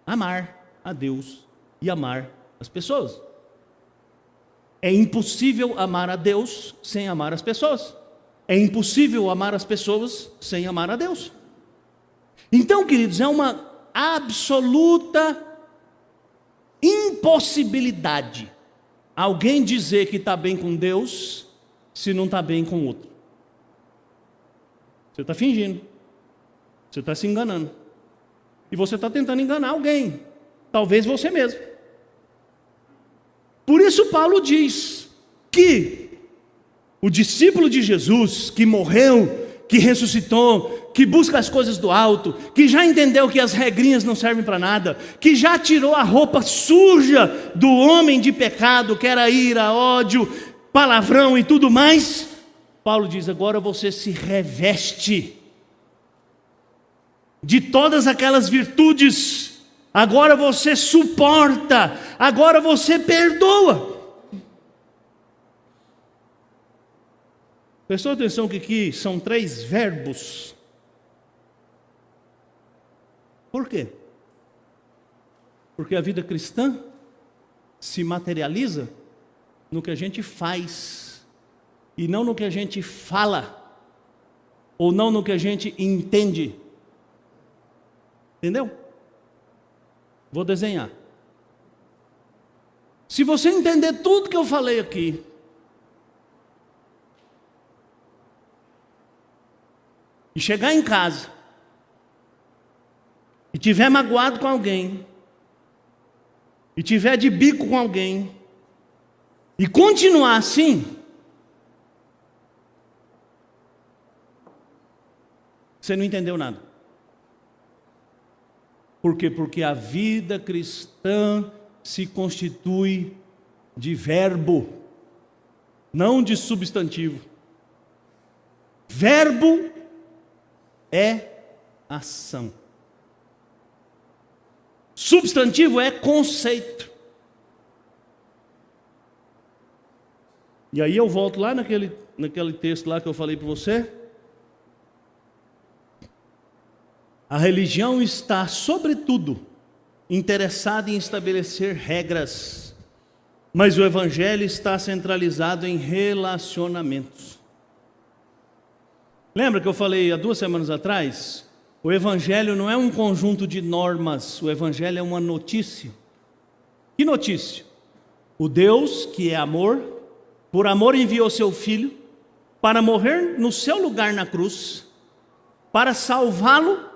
amar a Deus e amar as pessoas. É impossível amar a Deus sem amar as pessoas. É impossível amar as pessoas sem amar a Deus. Então, queridos, é uma absoluta impossibilidade alguém dizer que está bem com Deus se não está bem com o outro. Você está fingindo. Você está se enganando. E você está tentando enganar alguém. Talvez você mesmo. Por isso Paulo diz que o discípulo de Jesus, que morreu, que ressuscitou, que busca as coisas do alto, que já entendeu que as regrinhas não servem para nada, que já tirou a roupa suja do homem de pecado, que era ira, ódio, palavrão e tudo mais, Paulo diz: agora você se reveste de todas aquelas virtudes, agora você suporta, agora você perdoa. Prestou atenção que aqui são 3 verbos. Por quê? Porque a vida cristã se materializa no que a gente faz e não no que a gente fala, ou não no que a gente entende. Entendeu? Vou desenhar. Se você entender tudo que eu falei aqui, e chegar em casa, e tiver magoado com alguém, e tiver de bico com alguém, e continuar assim, você não entendeu nada. Por quê? Porque a vida cristã se constitui de verbo, não de substantivo. Verbo é ação. Substantivo é conceito. E aí eu volto lá naquele texto lá que eu falei para você. A religião está, sobretudo, interessada em estabelecer regras, mas o evangelho está centralizado em relacionamentos. Lembra que eu falei há 2 semanas atrás? O evangelho não é um conjunto de normas, o evangelho é uma notícia. Que notícia? O Deus que é amor, por amor enviou seu Filho para morrer no seu lugar na cruz, para salvá-lo,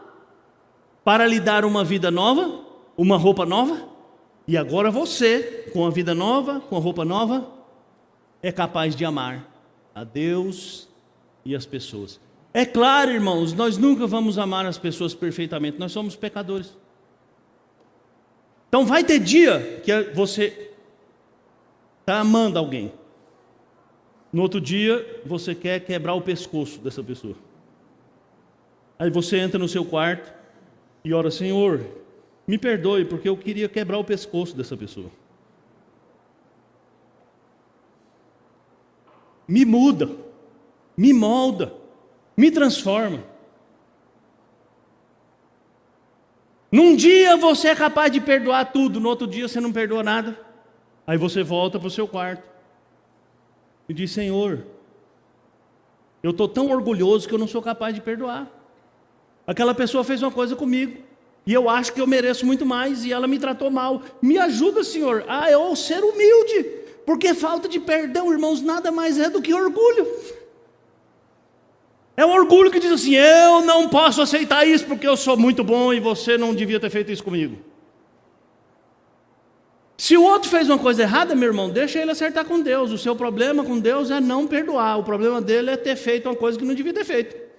para lhe dar uma vida nova, uma roupa nova, e agora você, com a vida nova, com a roupa nova, é capaz de amar a Deus e as pessoas. É claro, irmãos, nós nunca vamos amar as pessoas perfeitamente, nós somos pecadores. Então vai ter dia que você está amando alguém, no outro dia você quer quebrar o pescoço dessa pessoa. Aí você entra no seu quarto e ora: Senhor, me perdoe, porque eu queria quebrar o pescoço dessa pessoa. Me muda, me molda, me transforma. Num dia você é capaz de perdoar tudo, no outro dia você não perdoa nada. Aí você volta para o seu quarto e diz: Senhor, eu estou tão orgulhoso que eu não sou capaz de perdoar. Aquela pessoa fez uma coisa comigo e eu acho que eu mereço muito mais e ela me tratou mal. Me ajuda, Senhor, a eu ser humilde, porque falta de perdão, irmãos, nada mais é do que orgulho. É o orgulho que diz assim: eu não posso aceitar isso porque eu sou muito bom e você não devia ter feito isso comigo. Se o outro fez uma coisa errada, meu irmão, deixa ele acertar com Deus. O seu problema com Deus é não perdoar. O problema dele é ter feito uma coisa que não devia ter feito.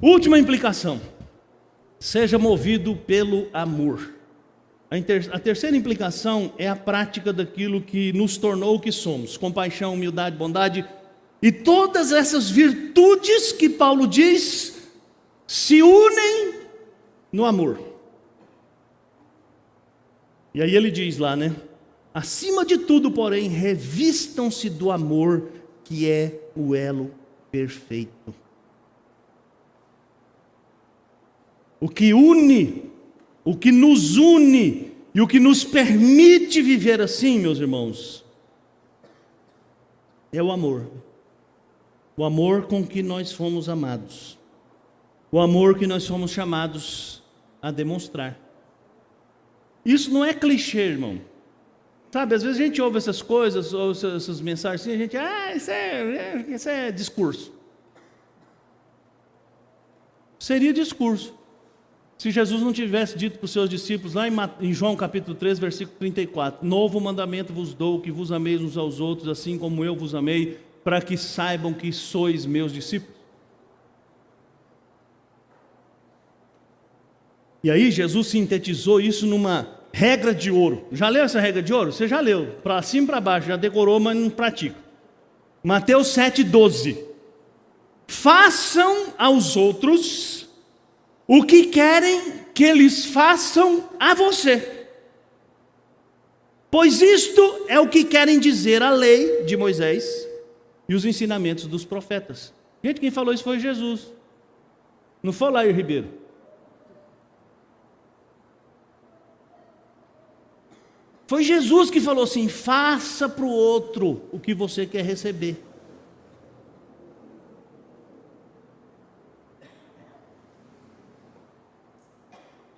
Última implicação: seja movido pelo amor. A terceira implicação é a prática daquilo que nos tornou o que somos: compaixão, humildade, bondade. E todas essas virtudes que Paulo diz se unem no amor. E aí ele diz lá, né? Acima de tudo, porém, revistam-se do amor, que é o elo perfeito. O que une, o que nos une E o que nos permite viver assim, meus irmãos, é o amor. O amor com que nós fomos amados. O amor que nós fomos chamados a demonstrar. Isso não é clichê, irmão. Sabe, às vezes a gente ouve essas coisas, ouve essas mensagens assim, a gente, isso é discurso. Seria discurso. Se Jesus não tivesse dito para os seus discípulos, lá em João capítulo 3, versículo 34, novo mandamento vos dou, que vos ameis uns aos outros, assim como eu vos amei, para que saibam que sois meus discípulos. E aí Jesus sintetizou isso numa regra de ouro. Já leu essa regra de ouro? Você já leu, para cima e para baixo, já decorou, mas não pratica. Mateus 7,12. Façam aos outros o que querem que eles façam a você, pois isto é o que querem dizer a lei de Moisés e os ensinamentos dos profetas. Gente, quem falou isso foi Jesus. Não foi Lair Ribeiro. Foi Jesus que falou assim: faça para o outro o que você quer receber.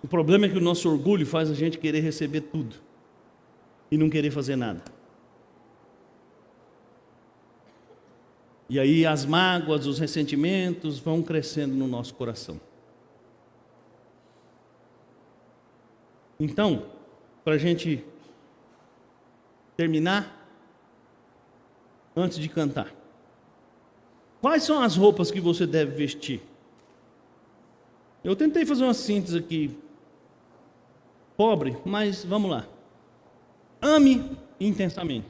O problema é que o nosso orgulho faz a gente querer receber tudo e não querer fazer nada. E aí as mágoas, os ressentimentos vão crescendo no nosso coração. Então, para a gente terminar, antes de cantar, quais são as roupas que você deve vestir? Eu tentei fazer uma síntese aqui, pobre, mas vamos lá. Ame intensamente.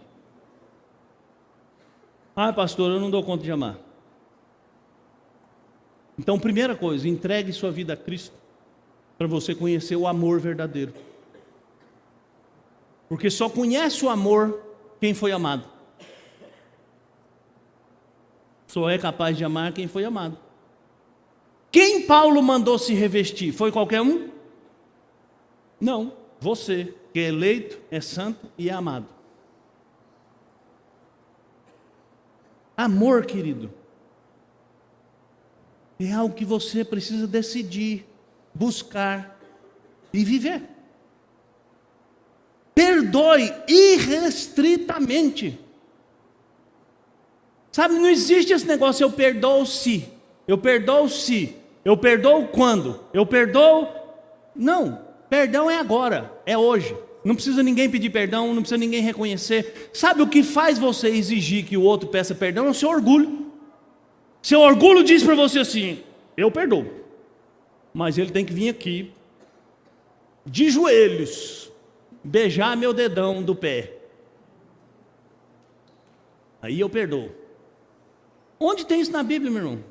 Ah, pastor, eu não dou conta de amar. Então, primeira coisa, entregue sua vida a Cristo, para você conhecer o amor verdadeiro. Porque só conhece o amor quem foi amado. Só é capaz de amar quem foi amado. Quem Paulo mandou se revestir? Foi qualquer um? Não, você, que é eleito, é santo e é amado. Amor, querido, é algo que você precisa decidir, buscar e viver. Perdoe irrestritamente. Sabe, não existe esse negócio, eu perdoo se, eu perdoo se, eu perdoo quando, eu perdoo. Não, perdão é agora, é hoje. Não precisa ninguém pedir perdão, não precisa ninguém reconhecer. Sabe o que faz você exigir que o outro peça perdão? É o seu orgulho. Seu orgulho diz para você assim: eu perdoo, mas ele tem que vir aqui, de joelhos, beijar meu dedão do pé. Aí eu perdoo. Onde tem isso na Bíblia, meu irmão?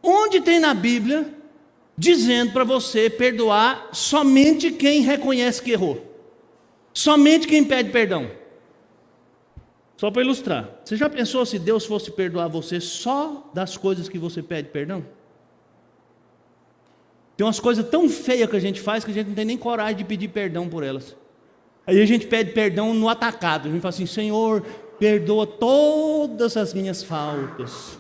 Onde tem na Bíblia dizendo para você perdoar somente quem reconhece que errou? Somente quem pede perdão. Só para ilustrar, você já pensou se Deus fosse perdoar você só das coisas que você pede perdão? Tem umas coisas tão feias que a gente faz que a gente não tem nem coragem de pedir perdão por elas. Aí a gente pede perdão no atacado. A gente fala assim: Senhor, perdoa todas as minhas faltas.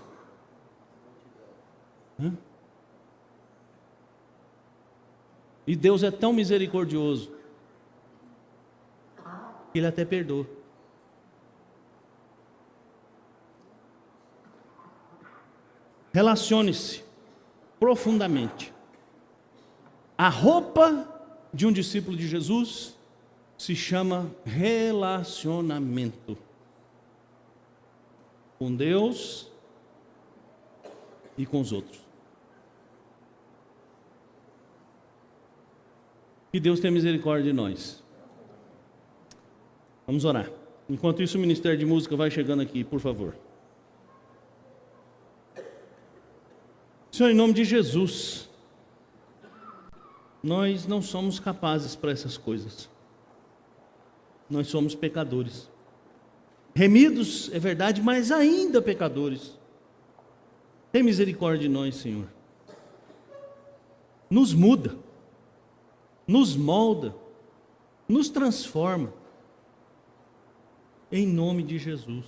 E Deus é tão misericordioso que Ele até perdoa. Relacione-se profundamente. A roupa de um discípulo de Jesus se chama relacionamento com Deus e com os outros. Que Deus tenha misericórdia de nós. Vamos orar. Enquanto isso, o Ministério de Música vai chegando aqui, por favor. Senhor, em nome de Jesus, nós não somos capazes para essas coisas. Nós somos pecadores. Remidos, é verdade, mas ainda pecadores. Tem misericórdia de nós, Senhor. Nos muda, nos molda, nos transforma. Em nome de Jesus.